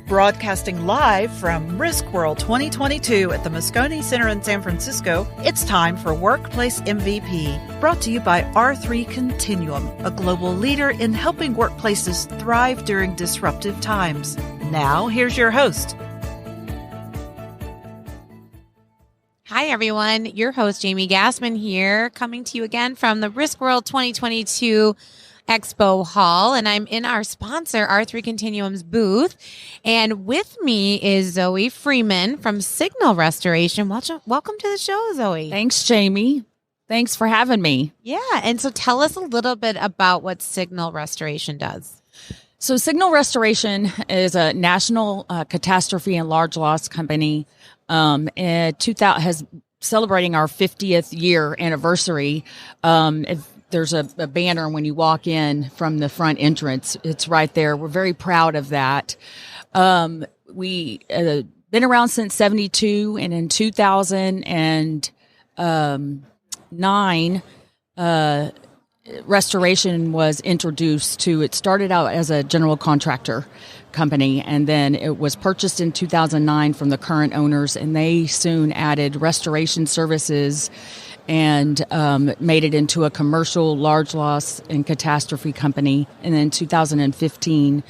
Broadcasting live from RISKWORLD 2022 at the Moscone Center in San Francisco, it's time for Workplace MVP, brought to you by R3 Continuum, a global leader in helping workplaces thrive during disruptive times. Now, here's your host. Hi, everyone. Your host, Jamie Gassman here, coming to you again from the RISKWORLD 2022 Expo Hall, and I'm in our sponsor, R3 Continuum's booth, and with me is Zoe Freeman from Signal Restoration. Welcome to the show, Zoe. Thanks, Jamie. Thanks for having me. Yeah, and so tell us a little bit about what Signal Restoration does. So Signal Restoration is a national catastrophe and large loss company. Has celebrating our 50th year anniversary. There's a banner when you walk in from the front entrance. It's right there. We're very proud of that. We been around since 72, and in 2009, restoration was introduced to. It started out as a general contractor company, and then it was purchased in 2009 from the current owners, and they soon added restoration services and made it into a commercial large loss and catastrophe company. And then in 2015,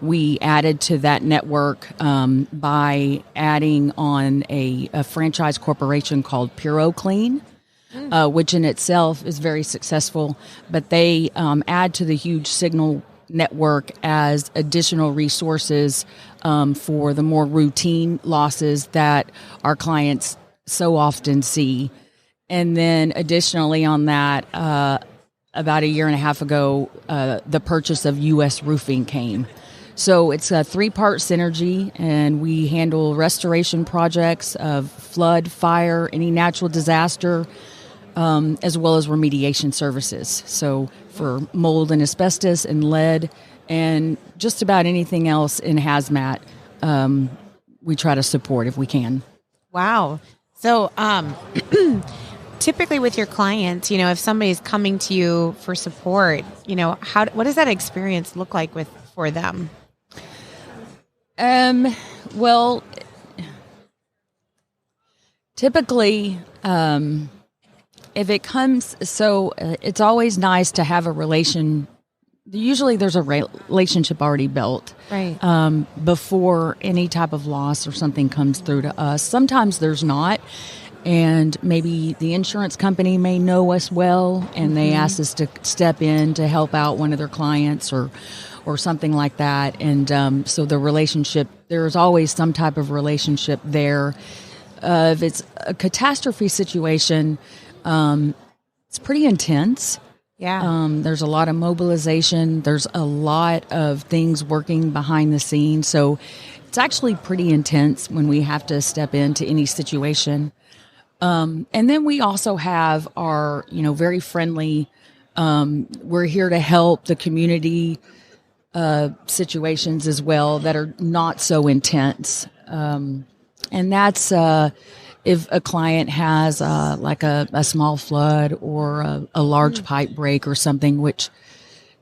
we added to that network by adding on a franchise corporation called Puro Clean, which in itself is very successful. But they add to the huge Signal network as additional resources for the more routine losses that our clients so often see. And then additionally on that, about a year and a half ago, the purchase of U.S. Roofing came. So it's a three-part synergy, and we handle restoration projects of flood, fire, any natural disaster, as well as remediation services. So for mold and asbestos and lead and just about anything else in hazmat, we try to support if we can. Wow. So typically with your clients, if somebody's coming to you for support, what does that experience look like for them? Well, typically, if it comes, it's always nice to have a relation. Usually there's a relationship already built, right, before any type of loss or something comes through to us. Sometimes there's not. And maybe the insurance company may know us well, and they ask us to step in to help out one of their clients or something like that. And so the relationship, there's always some type of relationship there. If it's a catastrophe situation, it's pretty intense. Yeah. There's a lot of mobilization. There's a lot of things working behind the scenes. So it's actually pretty intense when we have to step into any situation. And then we also have our, very friendly, we're here to help the community situations as well that are not so intense. And that's if a client has like a small flood or a large pipe break or something, which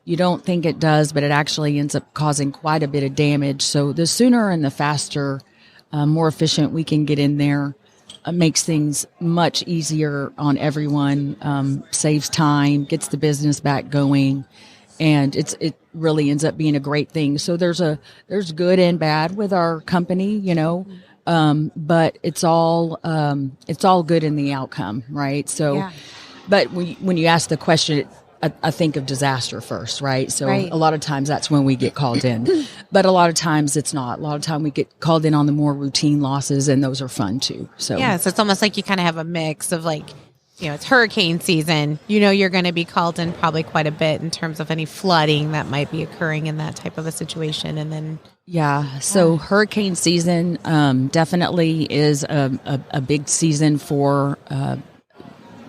you don't think it does, but it actually ends up causing quite a bit of damage. So the sooner and the faster, more efficient we can get in there, makes things much easier on everyone, saves time, gets the business back going, and it really ends up being a great thing. So there's good and bad with our company, but it's all good in the outcome, right? So, yeah. But when you ask the question, I think of disaster first, right? So right. A lot of times that's when we get called in, but a lot of times it's not. A lot of time we get called in on the more routine losses, and those are fun too. So yeah, so it's almost like you kind of have a mix of it's hurricane season. You're going to be called in probably quite a bit in terms of any flooding that might be occurring in that type of a situation, and then so hurricane season definitely is a big season for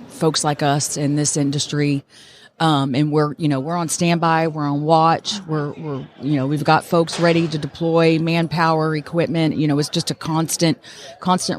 folks like us in this industry. And we're on standby, we're on watch, we've got folks ready to deploy manpower, equipment, it's just a constant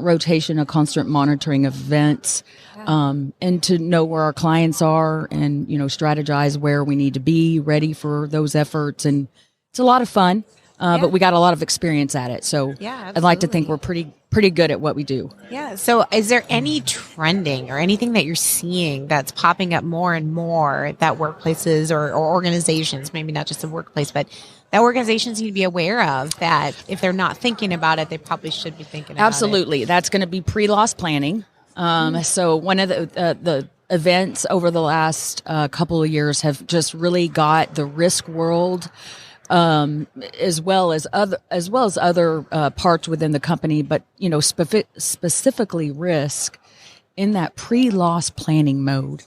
rotation, a constant monitoring of events, and to know where our clients are and, strategize where we need to be ready for those efforts. And it's a lot of fun. but we got a lot of experience at it. So I'd like to think we're pretty good at what we do. Yeah. So is there any trending or anything that you're seeing that's popping up more and more that workplaces or organizations, maybe not just the workplace, but that organizations need to be aware of, that if they're not thinking about it, they probably should be thinking about it? Absolutely. That's going to be pre-loss planning. So one of the events over the last couple of years have just really got the risk world, as well as other parts within the company, but specifically risk in that pre-loss planning mode,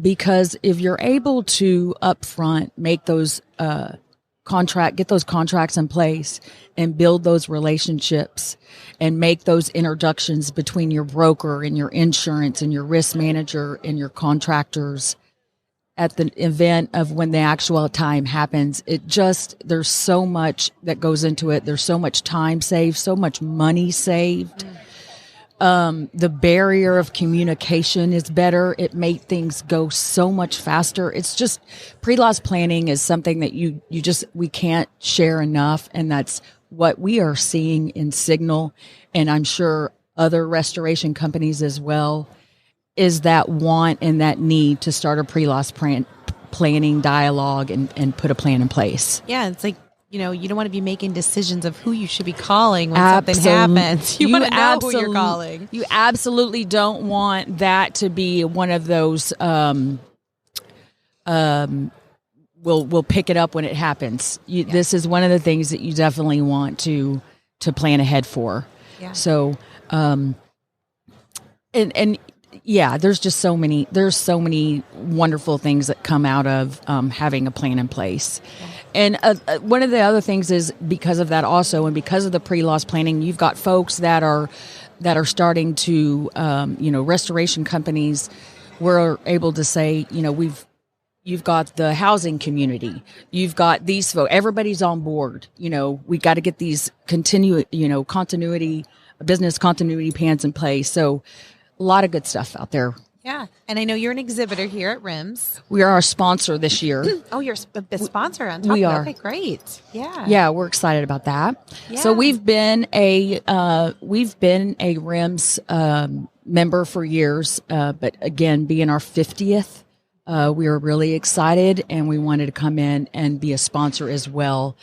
because if you're able to upfront make those get those contracts in place and build those relationships and make those introductions between your broker and your insurance and your risk manager and your contractors at the event of when the actual time happens, there's so much that goes into it. There's so much time saved, so much money saved. The barrier of communication is better. It made things go so much faster. It's just pre-loss planning is something that we can't share enough. And that's what we are seeing in Signal. And I'm sure other restoration companies as well, is that want and that need to start a pre-loss planning dialogue and put a plan in place. Yeah. It's like, you don't want to be making decisions of who you should be calling when something happens. You want to know who you're calling. You absolutely don't want that to be one of those, we'll pick it up when it happens. This is one of the things that you definitely want to plan ahead for. Yeah. So, there's just so many wonderful things that come out of having a plan in place. Yeah. And one of the other things is, because of that also, and because of the pre-loss planning, you've got folks that are starting to, restoration companies. We're able to say, you've got the housing community, you've got these folks, everybody's on board. We got to get these business continuity plans in place. So a lot of good stuff out there. Yeah. And I know you're an exhibitor here at RIMS. We are our sponsor this year. Oh, you're a sponsor on top we of are. Okay, great. Yeah. Yeah, we're excited about that. Yeah. So we've been a RIMS member for years, but again, being our 50th, we were really excited, and we wanted to come in and be a sponsor as well.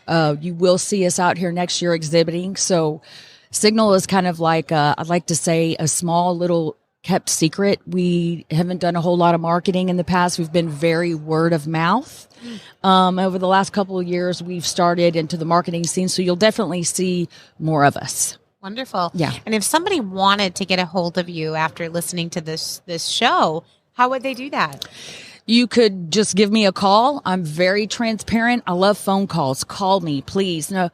You will see us out here next year exhibiting. So Signal is kind of like, I'd like to say, a small little kept secret. We haven't done a whole lot of marketing in the past. We've been very word of mouth. Over the last couple of years, we've started into the marketing scene. So you'll definitely see more of us. Wonderful. Yeah. And if somebody wanted to get a hold of you after listening to this show, how would they do that? You could just give me a call. I'm very transparent. I love phone calls. Call me, please. No,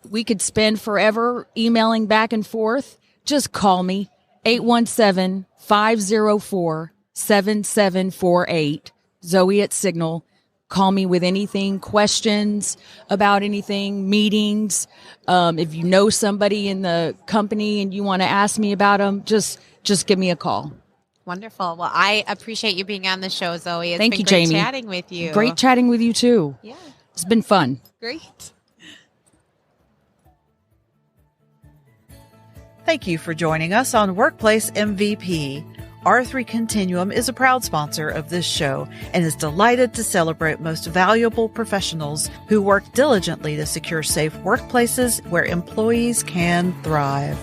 we could spend forever emailing back and forth. Just call me. 817-504-7748. Zoe at Signal. Call me with anything, questions about anything, meetings. If you know somebody in the company and you want to ask me about them, just give me a call. Wonderful. Well, I appreciate you being on the show, Zoe. Thank you, great Jamie. Chatting with you. Great chatting with you too. Yeah. It's been fun. Great. Thank you for joining us on Workplace MVP. R3 Continuum is a proud sponsor of this show and is delighted to celebrate most valuable professionals who work diligently to secure safe workplaces where employees can thrive.